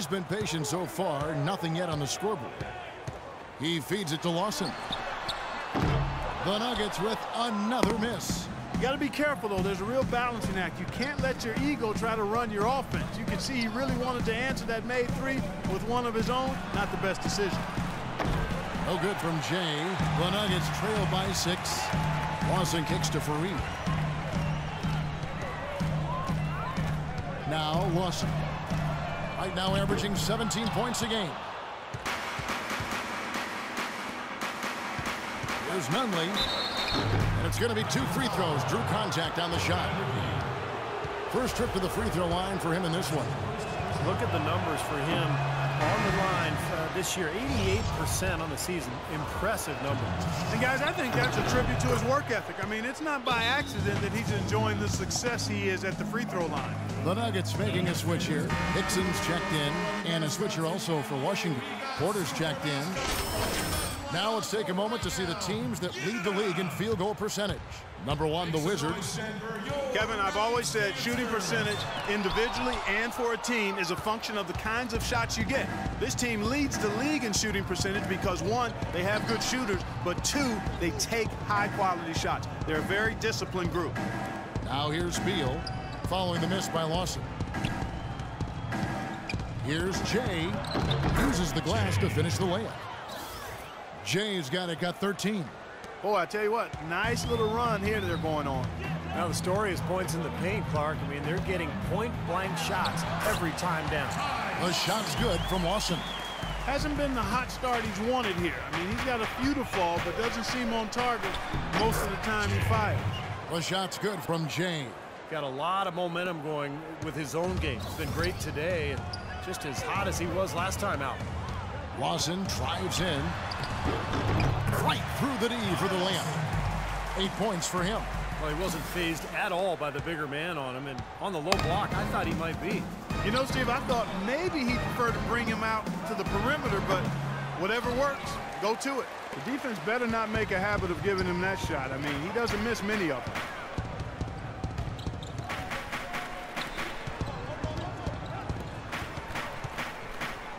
been patient so far. Nothing yet on the scoreboard. He feeds it to Lawson. The Nuggets with another miss. You got to be careful, though. There's a real balancing act. You can't let your ego try to run your offense. You can see he really wanted to answer that made three with one of his own. Not the best decision. No good from Jay. The Nuggets trail by 6. Lawson kicks to Fareed. Now Lawson. Right now averaging 17 points a game. Here's Nunley. And it's going to be 2 free throws. Drew contact on the shot. First trip to the free throw line for him in this one. Look at the numbers for him on the line this year. 88% on the season. Impressive number. And guys, I think that's a tribute to his work ethic. I mean, it's not by accident that he's enjoying the success he is at the free throw line. The Nuggets making a switch here. Hickson's checked in, and a switcher also for Washington. Porter's checked in. Now let's take a moment to see the teams that lead the league in field goal percentage. Number 1, the Wizards. Kevin, I've always said shooting percentage individually and for a team is a function of the kinds of shots you get. This team leads the league in shooting percentage because 1, they have good shooters, but 2, they take high-quality shots. They're a very disciplined group. Now here's Beal following the miss by Lawson. Here's Jay. Uses the glass to finish the layup. Jay's got 13. Boy, I tell you what, nice little run here they're going on. Now the story is points in the paint, Clark. I mean, they're getting point-blank shots every time down. The shot's good from Lawson. Hasn't been the hot start he's wanted here. I mean, he's got a few to fall, but doesn't seem on target most of the time he fires. The shot's good from Jay. Got a lot of momentum going with his own game. It's been great today and just as hot as he was last time out. Lawson drives in. Right through the D for the layup. 8 points for him. Well, he wasn't fazed at all by the bigger man on him, and on the low block, I thought he might be. You know, Steve, I thought maybe he'd prefer to bring him out to the perimeter, but whatever works, go to it. The defense better not make a habit of giving him that shot. I mean, he doesn't miss many of them.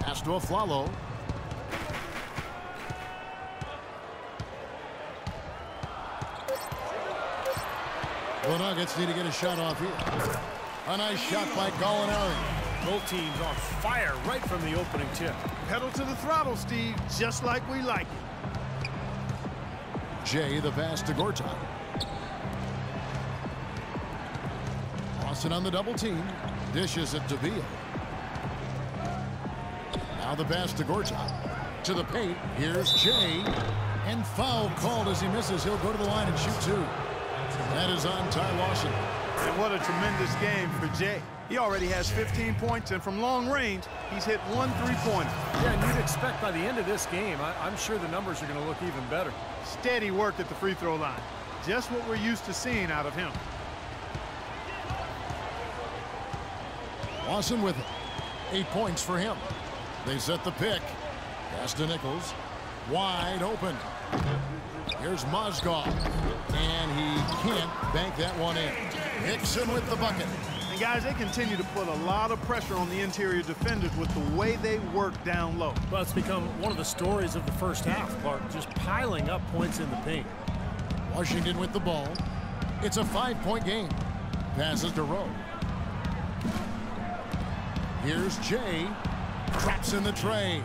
Pass to Aflalo. The Nuggets need to get a shot off here. A nice shot by Gallinari. Both teams on fire right from the opening tip. Pedal to the throttle, Steve, just like we like it. Jay, the pass to Gortat. Lawson on the double team. Dishes it to Beal. Now the pass to Gortat. To the paint. Here's Jay. And foul called as he misses. He'll go to the line and shoot 2. That is on Ty Lawson. And what a tremendous game for Jay. He already has 15 points, and from long range, he's hit 1 3-pointer. Yeah, and you'd expect by the end of this game, I'm sure the numbers are going to look even better. Steady work at the free throw line. Just what we're used to seeing out of him. Lawson with it. 8 points for him. They set the pick. Pass to Nichols. Wide open. Here's Mozgov. And he can't bank that one in. Hickson with the bucket. And guys, they continue to put a lot of pressure on the interior defenders with the way they work down low. Well, it's become one of the stories of the first half, Clark, just piling up points in the paint. Washington with the ball. It's a 5-point game. Passes to Rowe. Here's Jay. Drops in the tray.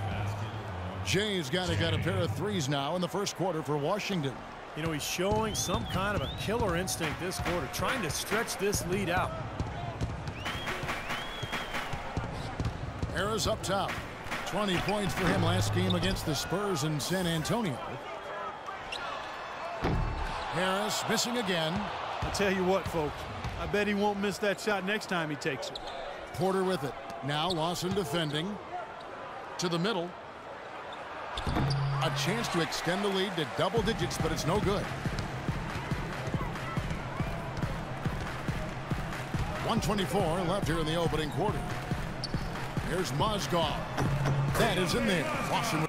Jay's got a pair of threes now in the first quarter for Washington. You know, he's showing some kind of a killer instinct this quarter, trying to stretch this lead out. Harris up top. 20 points for him last game against the Spurs in San Antonio. Harris missing again. I'll tell you what, folks. I bet he won't miss that shot next time he takes it. Porter with it. Now Lawson defending. To the middle. A chance to extend the lead to double digits, but it's no good. 1:24 left here in the opening quarter. Here's Mozgov. That is in there. Lawson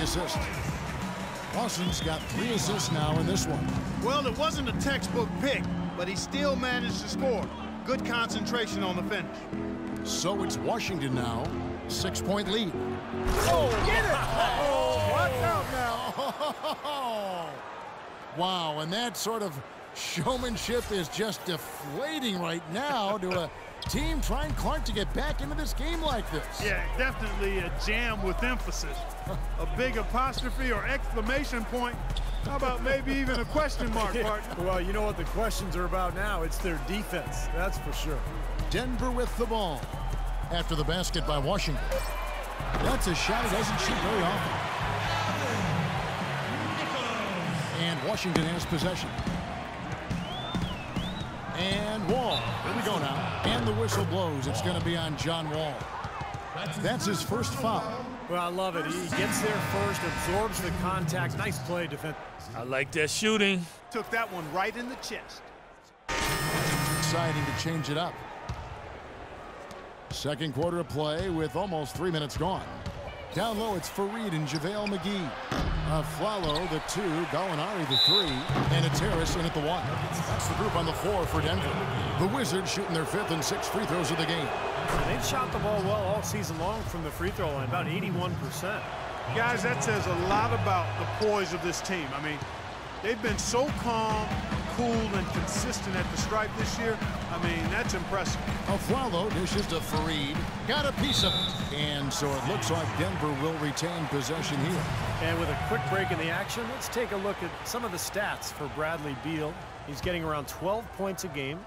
assist. Lawson's got 3 assists now in this one. Well, it wasn't a textbook pick, but he still managed to score. Good concentration on the finish. So it's Washington now. 6-point lead. Oh, get it! Oh, watch out now. Wow, and that sort of showmanship is just deflating right now to a team trying Clark to get back into this game like this. Yeah, definitely a jam with emphasis. A big apostrophe or exclamation point. How about maybe even a question mark, partner? Well, you know what the questions are about now. It's their defense, that's for sure. Denver with the ball after the basket by Washington. That's a shot he doesn't shoot very often. And Washington has possession. And Wall. Here we go now. And the whistle blows. It's going to be on John Wall. That's his first foul. Well, I love it. He gets there first, absorbs the contact. Nice play, defense. I like that shooting. Took that one right in the chest. Deciding to change it up. Second quarter of play with almost 3 minutes gone. Down low, it's Faried and JaVale McGee. Flalo, the 2, Gallinari, the 3, and it's Harris in at the 1. That's the group on the floor for Denver. The Wizards shooting their 5th and 6th free throws of the game. They've shot the ball well all season long from the free throw line, about 81%. Guys, that says a lot about the poise of this team. I mean, they've been so calm, cool, and consistent at the stripe this year. I mean, that's impressive. Flalo dishes to Faried. Got a piece of it. And so it looks like Denver will retain possession here. And with a quick break in the action, let's take a look at some of the stats for Bradley Beal. He's getting around 12 points a game,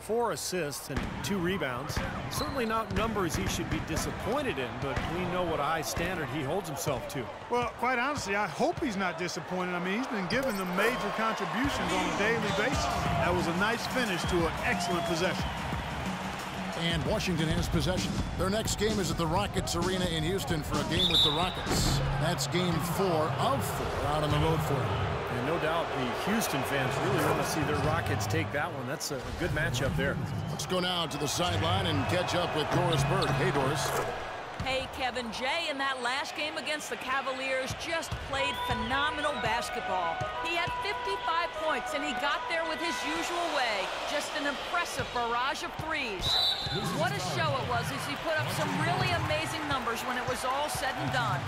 4 assists, and 2 rebounds. Certainly not numbers he should be disappointed in, but we know what a high standard he holds himself to. Well, quite honestly, I hope he's not disappointed. I mean, he's been giving them major contributions on a daily basis. That was a nice finish to an excellent possession. And Washington has possession. Their next game is at the Rockets Arena in Houston for a game with the Rockets. That's game 4 of 4 out on the road for them. And no doubt the Houston fans really want to see their Rockets take that one. That's a good matchup there. Let's go now to the sideline and catch up with Doris Burke. Hey, Doris. Hey, Kevin. Jay, in that last game against the Cavaliers, just played phenomenal basketball. He had 55 points, and he got there with his usual way. Just an impressive barrage of threes. What a show it was as he put up some really amazing numbers when it was all said and done.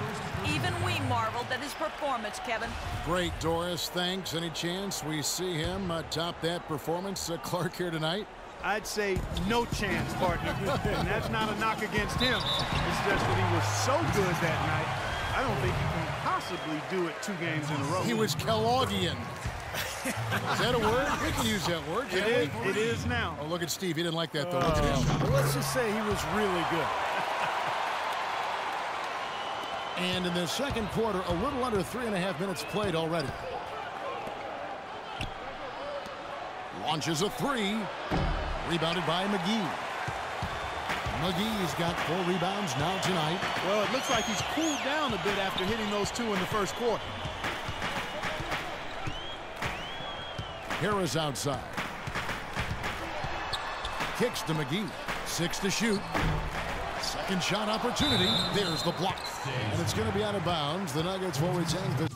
Even we marveled at his performance, Kevin. Great, Doris. Thanks. Any chance we see him top that performance, Clark, here tonight? I'd say no chance, partner. And that's not a knock against him. It's just that he was so good that night, I don't think you can possibly do it 2 games in a row. He was Kellogg'ian. Is that a word? We can use that word, can't we? It is now. Oh, look at Steve. He didn't like that, though. Look at him. Well, let's just say he was really good. And in the second quarter, a little under 3.5 minutes played already. Launches a 3. Rebounded by McGee. McGee's got 4 rebounds now tonight. Well, it looks like he's cooled down a bit after hitting those 2 in the first quarter. Harris outside. Kicks to McGee. 6 to shoot. Second shot opportunity. There's the block. And it's going to be out of bounds. The Nuggets will retain the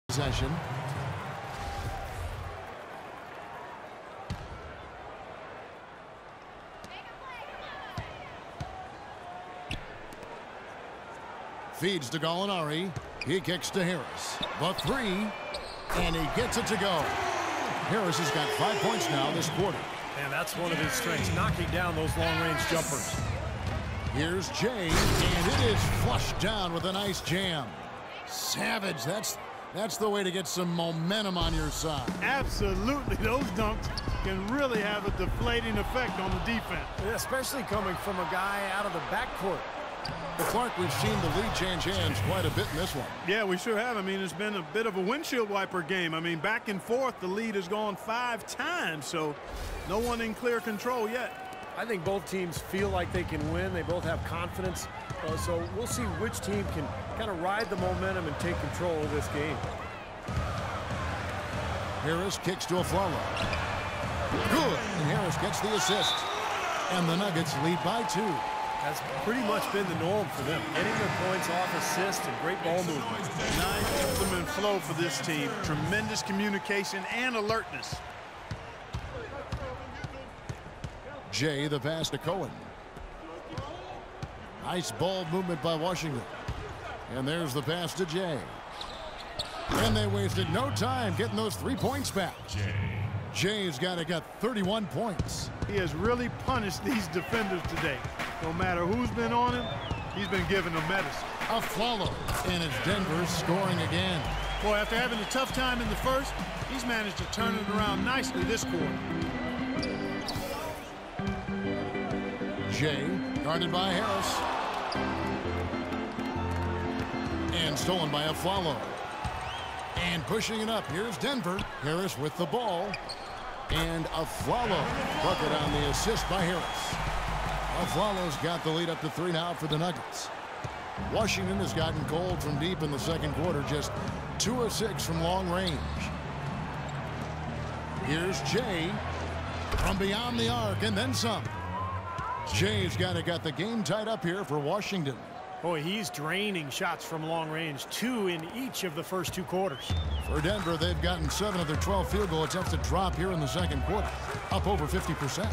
possession. Feeds to Gallinari. He kicks to Harris. The 3, and he gets it to go. Harris has got 5 points now this quarter. And that's one of his strengths, knocking down those long-range jumpers. Here's Jay, and it is flushed down with a nice jam. Savage, that's the way to get some momentum on your side. Absolutely. Those dunks can really have a deflating effect on the defense. Especially coming from a guy out of the backcourt. But Clark, we've seen the lead change hands quite a bit in this one. Yeah, we sure have. I mean, it's been a bit of a windshield wiper game. I mean, back and forth, the lead has gone 5 times, so no one in clear control yet. I think both teams feel like they can win. They both have confidence. So we'll see which team can kind of ride the momentum and take control of this game. Harris kicks to Afflalo. Good. And Harris gets the assist. And the Nuggets lead by 2. That's pretty much been the norm for them. Getting their points off assists and great ball movement. Nice implement flow for this team. Tremendous communication and alertness. Jay, the pass to Cohen. Nice ball movement by Washington. And there's the pass to Jay. And they wasted no time getting those 3 points back. Jay's got 31 points. He has really punished these defenders today. No matter who's been on him, he's been giving them medicine. Afflalo. And it's Denver scoring again. Boy, after having a tough time in the first, he's managed to turn it around nicely this quarter. Jay, guarded by Harris. And stolen by Afflalo. And pushing it up, here's Denver. Harris with the ball. And Afflalo. Bucket on the assist by Harris. Afflalo's got the lead up to 3 now for the Nuggets. Washington has gotten cold from deep in the second quarter, just 2 of 6 from long range. Here's Jay from beyond the arc and then some. Jay's got the game tied up here for Washington. Boy, he's draining shots from long range, 2 in each of the first 2 quarters. For Denver, they've gotten 7 of their 12 field goal attempts to drop here in the second quarter, up over 50%.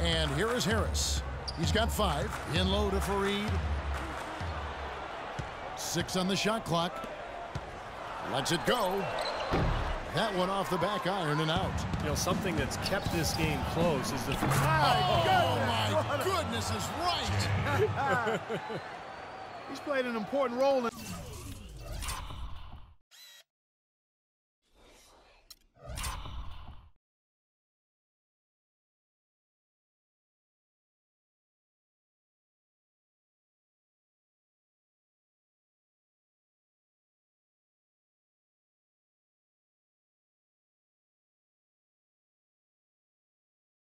And here is Harris. He's got 5. In low to Fareed. 6 on the shot clock. Lets it go. That one off the back iron and out. You know, something that's kept this game close is the... Oh, my goodness is right. He's played an important role in...